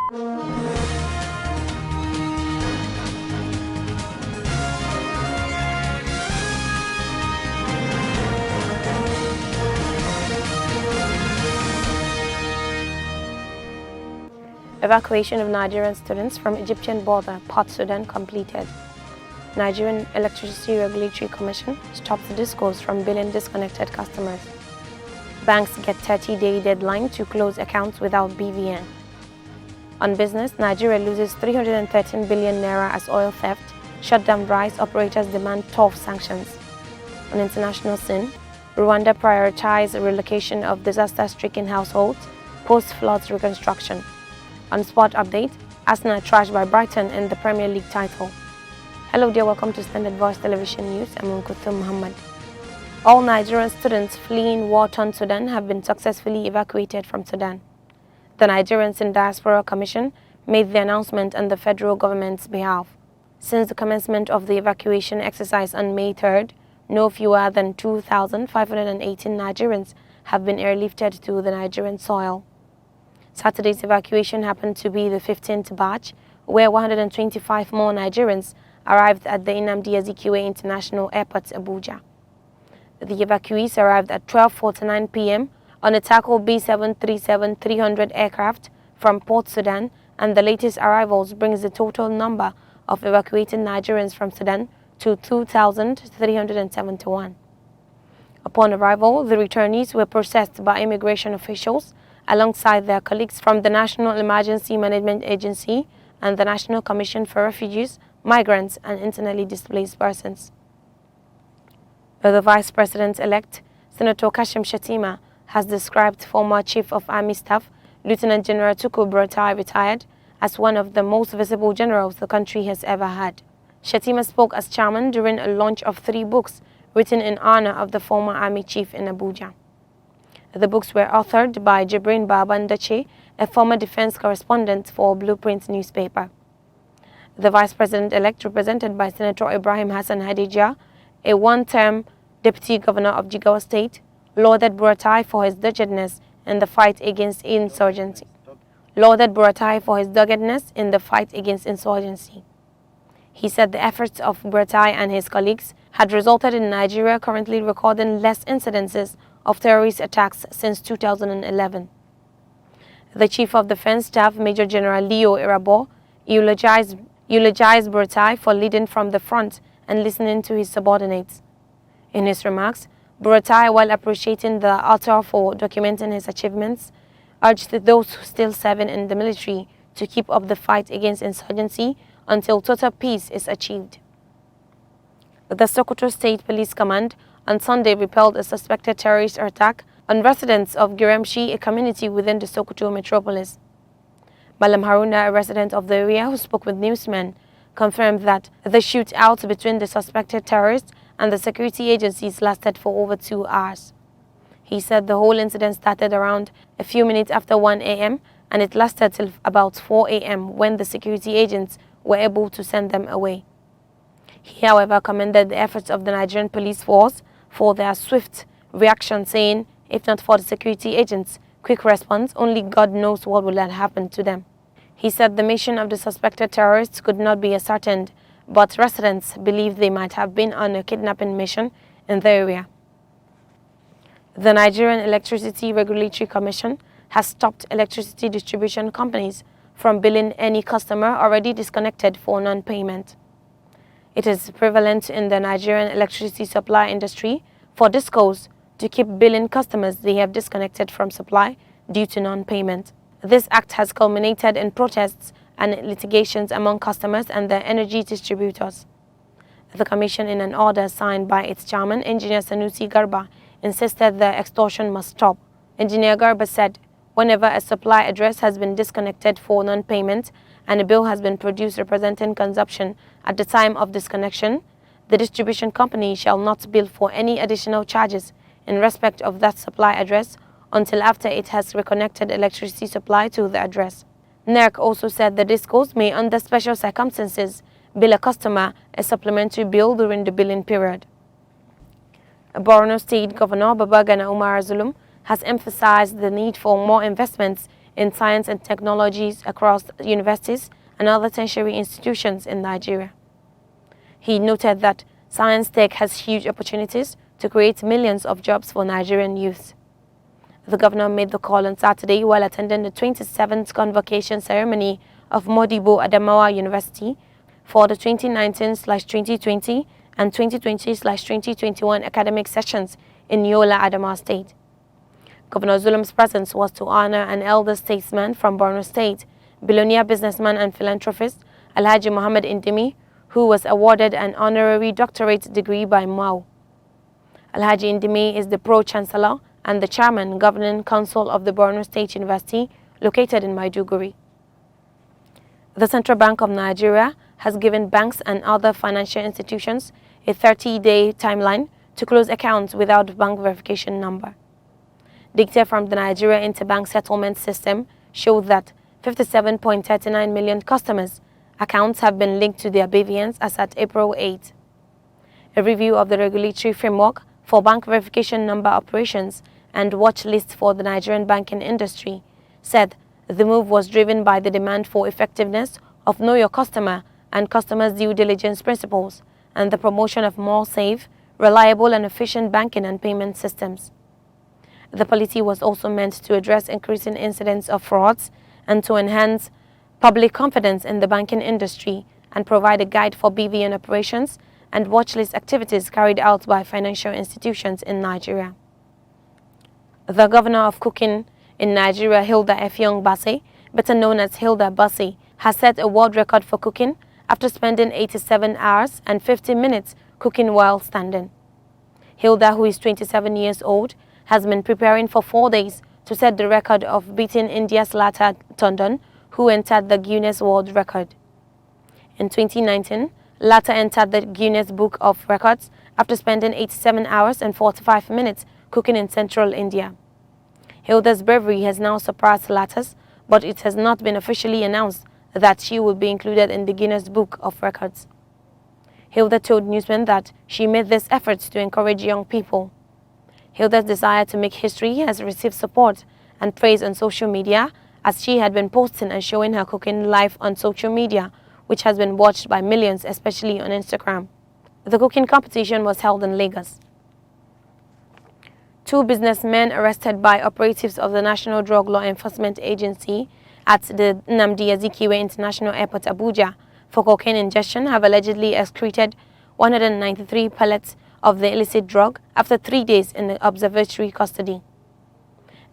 Evacuation of Nigerian students from Egyptian border, Port Sudan completed. Nigerian Electricity Regulatory Commission stops discourse from billing disconnected customers. Banks get 30-day deadline to close accounts without BVN. On business, Nigeria loses 313 billion naira as oil theft. Shutdown rise, operators demand tough sanctions. On international scene, Rwanda prioritizes relocation of disaster-stricken households, post-floods reconstruction. On sport update, Arsenal trashed by Brighton in the Premier League title. Hello dear, welcome to Standard Voice Television News. I'm Nkuthum Muhammad. All Nigerian students fleeing war-torn Sudan have been successfully evacuated from Sudan. The Nigerians in Diaspora Commission made the announcement on the federal government's behalf. Since the commencement of the evacuation exercise on May 3rd, no fewer than 2,518 Nigerians have been airlifted to the Nigerian soil. Saturday's evacuation happened to be the 15th batch, where 125 more Nigerians arrived at the Nnamdi Azikiwe International Airport, Abuja. The evacuees arrived at 12:49 p.m. on a Taco B737-300 aircraft from Port Sudan, and the latest arrivals brings the total number of evacuated Nigerians from Sudan to 2,371. Upon arrival, the returnees were processed by immigration officials alongside their colleagues from the National Emergency Management Agency and the National Commission for Refugees, Migrants and Internally Displaced Persons. The Vice President-elect, Senator Kashim Shettima, has described former Chief of Army Staff, Lieutenant General Tukur Buratai, retired, as one of the most visible generals the country has ever had. Shettima spoke as chairman during a launch of 3 books written in honor of the former Army Chief in Abuja. The books were authored by Jibrin Babandache, a former defense correspondent for Blueprint newspaper. The Vice President-elect, represented by Senator Ibrahim Hassan Hadija, a one-term Deputy Governor of Jigawa State, lauded Buratai for his doggedness in the fight against insurgency. He said the efforts of Buratai and his colleagues had resulted in Nigeria currently recording less incidences of terrorist attacks since 2011. The Chief of Defense Staff, Major General Leo Irabo, eulogized Buratai for leading from the front and listening to his subordinates. In his remarks, Buratai, while appreciating the author for documenting his achievements, urged those still serving in the military to keep up the fight against insurgency until total peace is achieved. The Sokoto State Police Command on Sunday repelled a suspected terrorist attack on residents of Giremshi, a community within the Sokoto metropolis. Malam Haruna, a resident of the area who spoke with newsmen, confirmed that the shootout between the suspected terrorists and the security agencies lasted for over 2 hours. He said the whole incident started around a few minutes after 1 a.m. and it lasted till about 4 a.m. when the security agents were able to send them away. He, however, commended the efforts of the Nigerian police force for their swift reaction, saying, if not for the security agents' quick response, only God knows what would have happened to them. He said the mission of the suspected terrorists could not be ascertained, but residents believe they might have been on a kidnapping mission in the area. The Nigerian Electricity Regulatory Commission has stopped electricity distribution companies from billing any customer already disconnected for non-payment. It is prevalent in the Nigerian electricity supply industry for DISCOs to keep billing customers they have disconnected from supply due to non-payment. This act has culminated in protests and litigations among customers and the energy distributors. The Commission, in an order signed by its chairman, Engineer Sanusi Garba, insisted the extortion must stop. Engineer Garba said, whenever a supply address has been disconnected for non-payment and a bill has been produced representing consumption at the time of disconnection, the distribution company shall not bill for any additional charges in respect of that supply address until after it has reconnected electricity supply to the address. NERC also said the DISCOs may, under special circumstances, bill a customer a supplementary bill during the billing period. Borno State Governor Babagana Umar Zulum has emphasized the need for more investments in science and technologies across universities and other tertiary institutions in Nigeria. He noted that science tech has huge opportunities to create millions of jobs for Nigerian youth. The governor made the call on Saturday while attending the 27th convocation ceremony of Modibo Adamawa University for the 2019/2020 and 2020/2021 academic sessions in Yola, Adamawa State. Governor Zulum's presence was to honor an elder statesman from Borno State, billionaire businessman and philanthropist Alhaji Muhammad Indimi, who was awarded an honorary doctorate degree by MAU. Alhaji Indimi is the Pro-Chancellor and the Chairman Governing Council of the Borno State University, located in Maiduguri. The Central Bank of Nigeria has given banks and other financial institutions a 30-day timeline to close accounts without bank verification number. Data from the Nigeria Interbank Settlement System showed that 57.39 million customers' accounts have been linked to their BVNs as at April 8. A review of the regulatory framework for bank verification number operations and watch lists for the Nigerian banking industry said the move was driven by the demand for effectiveness of Know Your Customer and customers' due diligence principles and the promotion of more safe, reliable and efficient banking and payment systems. The policy was also meant to address increasing incidents of frauds and to enhance public confidence in the banking industry and provide a guide for BVN operations and watchlist activities carried out by financial institutions in Nigeria. The governor of cooking in Nigeria, Hilda Effiong Bassey, better known as Hilda Bassey, has set a world record for cooking after spending 87 hours and 50 minutes cooking while standing. Hilda, who is 27 years old, has been preparing for 4 days to set the record of beating India's Lata Tondon, who entered the Guinness World Record. In 2019, Lata entered the Guinness Book of Records after spending 87 hours and 45 minutes cooking in central India. Hilda's bravery has now surpassed Lata's, but it has not been officially announced that she will be included in the Guinness Book of Records. Hilda told newsmen that she made this effort to encourage young people. Hilda's desire to make history has received support and praise on social media, as she had been posting and showing her cooking live on social media, which has been watched by millions, especially on Instagram. The cooking competition was held in Lagos. 2 businessmen arrested by operatives of the National Drug Law Enforcement Agency at the Nnamdi Azikiwe International Airport, Abuja, for cocaine ingestion have allegedly excreted 193 pellets of the illicit drug after 3 days in the observatory custody.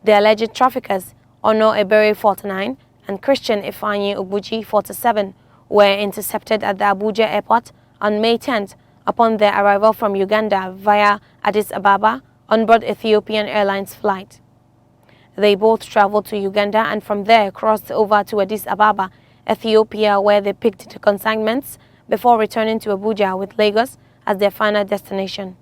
The alleged traffickers, Ono Ebere, 49, and Christian Ifeanyi Ogbuji, 47, were intercepted at the Abuja airport on May 10th upon their arrival from Uganda via Addis Ababa on board Ethiopian Airlines flight. They both traveled to Uganda and from there crossed over to Addis Ababa, Ethiopia, where they picked the consignments before returning to Abuja with Lagos as their final destination.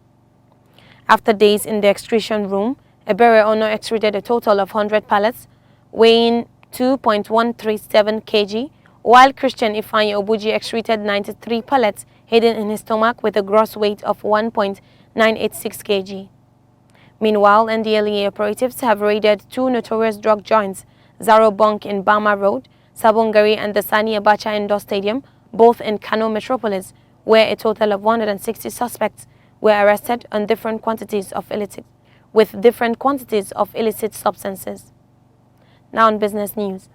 After days in the extraction room, Ebere Ono extruded a total of 100 pallets weighing 2.137 kg, while Christian Ifeanyi Ogbuji extruded 93 pallets hidden in his stomach with a gross weight of 1.986 kg. Meanwhile, NDLEA operatives have raided 2 notorious drug joints, Zaro Bunk in Bama Road, Sabongari and the Sani Abacha Indoor Stadium, both in Kano Metropolis, where a total of 160 suspects were arrested on different quantities of illicit substances. Now on business news.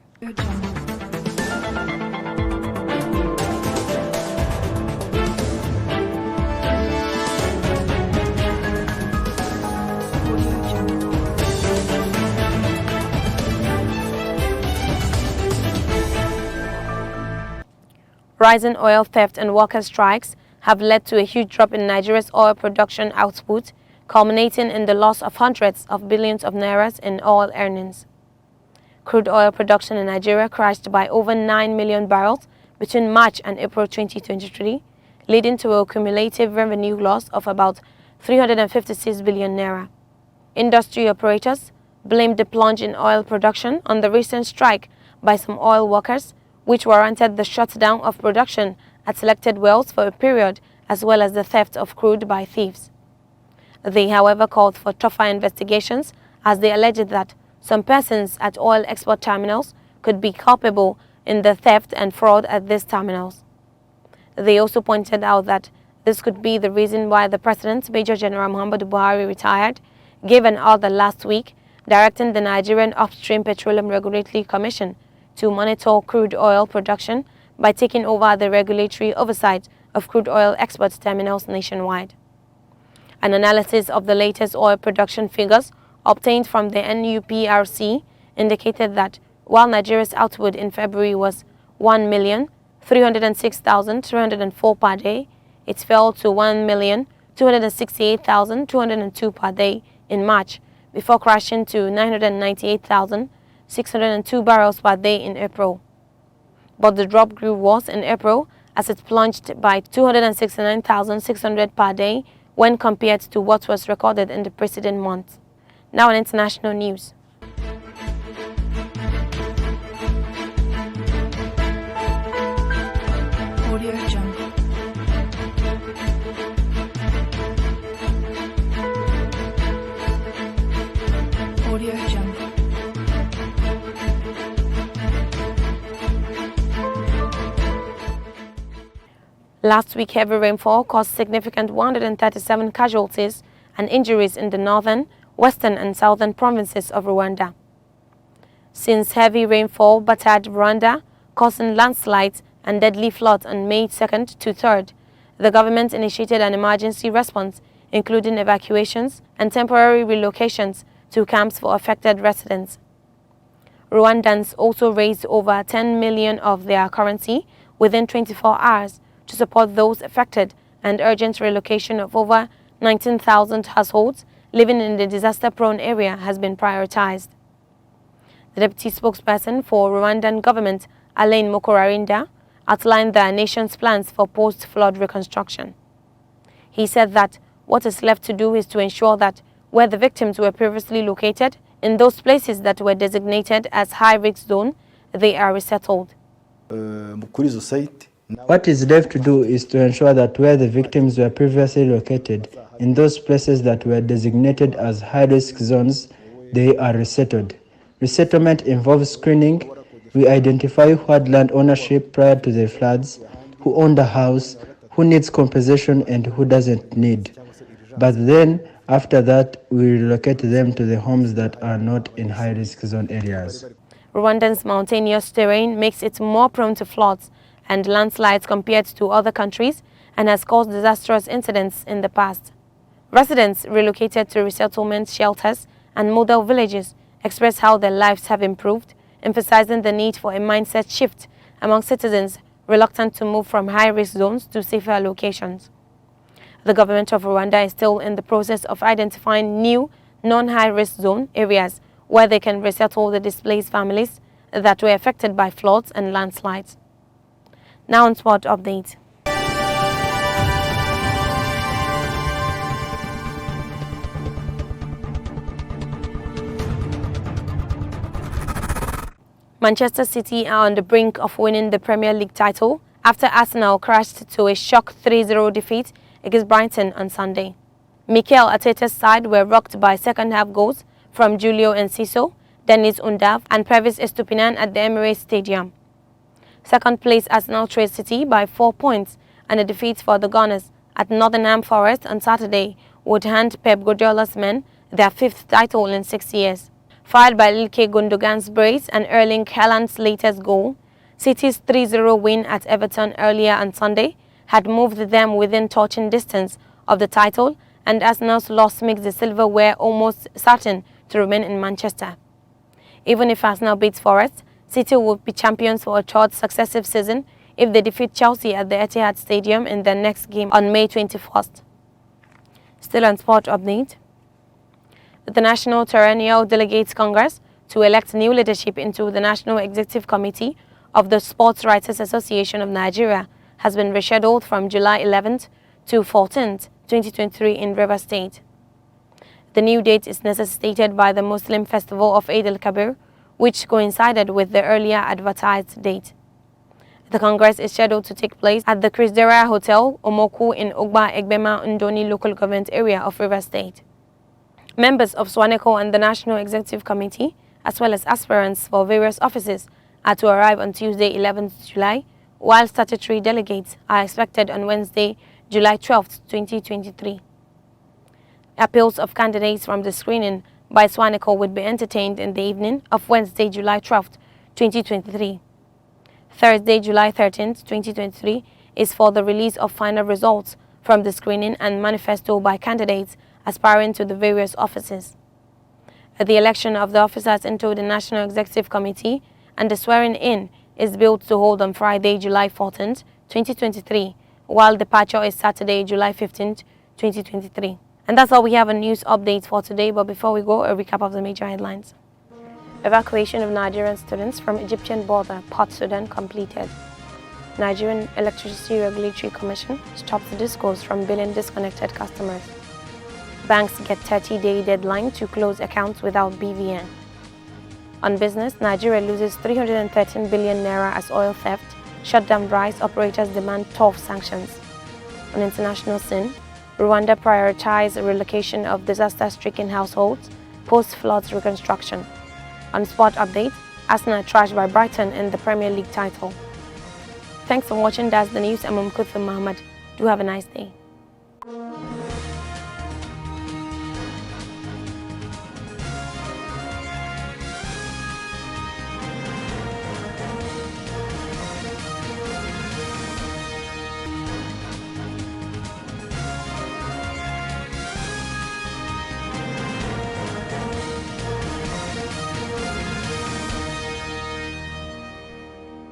Rising oil theft and worker strikes have led to a huge drop in Nigeria's oil production output, culminating in the loss of hundreds of billions of nairas in oil earnings. Crude oil production in Nigeria crashed by over 9 million barrels between March and April 2023, leading to a cumulative revenue loss of about 356 billion naira. Industry operators blamed the plunge in oil production on the recent strike by some oil workers, which warranted the shutdown of production at selected wells for a period, as well as the theft of crude by thieves. They, however, called for tougher investigations as they alleged that some persons at oil export terminals could be culpable in the theft and fraud at these terminals. They also pointed out that this could be the reason why the President, Major General Muhammadu Buhari, retired, gave an order last week directing the Nigerian Upstream Petroleum Regulatory Commission to monitor crude oil production by taking over the regulatory oversight of crude oil export terminals nationwide. An analysis of the latest oil production figures obtained from the NUPRC indicated that while Nigeria's output in February was 1,306,304 per day, it fell to 1,268,202 per day in March, before crashing to 998,602 barrels per day in April. But the drop grew worse in April as it plunged by 269,600 per day when compared to what was recorded in the preceding month. Now in international news. Audio Jungle. Audio Jungle. Last week, heavy rainfall caused significant 137 casualties and injuries in the northern, western and southern provinces of Rwanda. Since heavy rainfall battered Rwanda, causing landslides and deadly floods on May 2nd to 3rd, the government initiated an emergency response, including evacuations and temporary relocations to camps for affected residents. Rwandans also raised over 10 million of their currency within 24 hours to support those affected, and urgent relocation of over 19,000 households living in the disaster-prone area has been prioritized. The deputy spokesperson for Rwandan government, Alain Mukurarinda, outlined the nation's plans for post-flood reconstruction. He said that what is left to do is to ensure that where the victims were previously located, in those places that were designated as high-risk zone, they are resettled. What is left to do is to ensure that where the victims were previously located, in those places that were designated as high-risk zones, they are resettled. Resettlement involves screening. We identify who had land ownership prior to the floods, who owned a house, who needs compensation and who doesn't need. But then, after that, we relocate them to the homes that are not in high-risk zone areas. Rwandan's mountainous terrain makes it more prone to floods and landslides compared to other countries and has caused disastrous incidents in the past. Residents relocated to resettlement shelters and model villages express how their lives have improved, emphasizing the need for a mindset shift among citizens reluctant to move from high-risk zones to safer locations. The government of Rwanda is still in the process of identifying new non-high-risk zone areas where they can resettle the displaced families that were affected by floods and landslides. Now on sport update. Manchester City are on the brink of winning the Premier League title after Arsenal crashed to a shock 3-0 defeat against Brighton on Sunday. Mikel Arteta's side were rocked by second-half goals from Julio Enciso, Dennis Undav and Pervis Estupinan at the Emirates Stadium. Second place Arsenal trailed City by 4 points, and a defeat for the Gunners at Nottingham Forest on Saturday would hand Pep Guardiola's men their 5th title in 6 years. Fired by Ilkay Gundogan's brace and Erling Haaland's latest goal, City's 3-0 win at Everton earlier on Sunday had moved them within touching distance of the title, and Arsenal's loss makes the silverware almost certain to remain in Manchester. Even if Arsenal beats Forest, City will be champions for a third successive season if they defeat Chelsea at the Etihad Stadium in their next game on May 21st. Still on sport update. The National Triennial Delegates Congress to elect new leadership into the National Executive Committee of the Sports Writers Association of Nigeria has been rescheduled from July 11th to 14th, 2023 in Rivers State. The new date is necessitated by the Muslim festival of Eid al-Kabir, which coincided with the earlier advertised date. The Congress is scheduled to take place at the Chrisdera Hotel, Omoku in Ogba Egbema Ndoni local government area of Rivers State. Members of SWANECO and the National Executive Committee as well as aspirants for various offices, are to arrive on Tuesday, 11th July, while statutory delegates are expected on Wednesday, July 12th, 2023. Appeals of candidates from the screening by Swanico would be entertained in the evening of Wednesday, July 12th, 2023. Thursday, July 13th, 2023 is for the release of final results from the screening and manifesto by candidates aspiring to the various offices. The election of the officers into the National Executive Committee and the swearing-in is billed to hold on Friday, July 14th, 2023, while departure is Saturday, July 15th, 2023. And that's all we have on news updates for today, but before we go, a recap of the major headlines. Evacuation of Nigerian students from Egyptian border, Port Sudan completed. Nigerian Electricity Regulatory Commission stops discourse from billing disconnected customers. Banks get 30-day deadline to close accounts without BVN. On business, Nigeria loses 313 billion naira as oil theft. Shutdown rise, operators demand tough sanctions. On international scene, Rwanda prioritizes relocation of disaster-stricken households, post-floods reconstruction. On sport update, Arsenal trashed by Brighton in the Premier League title. Thanks for watching. That's the news. I'm Umkuthum Muhammad. Do have a nice day.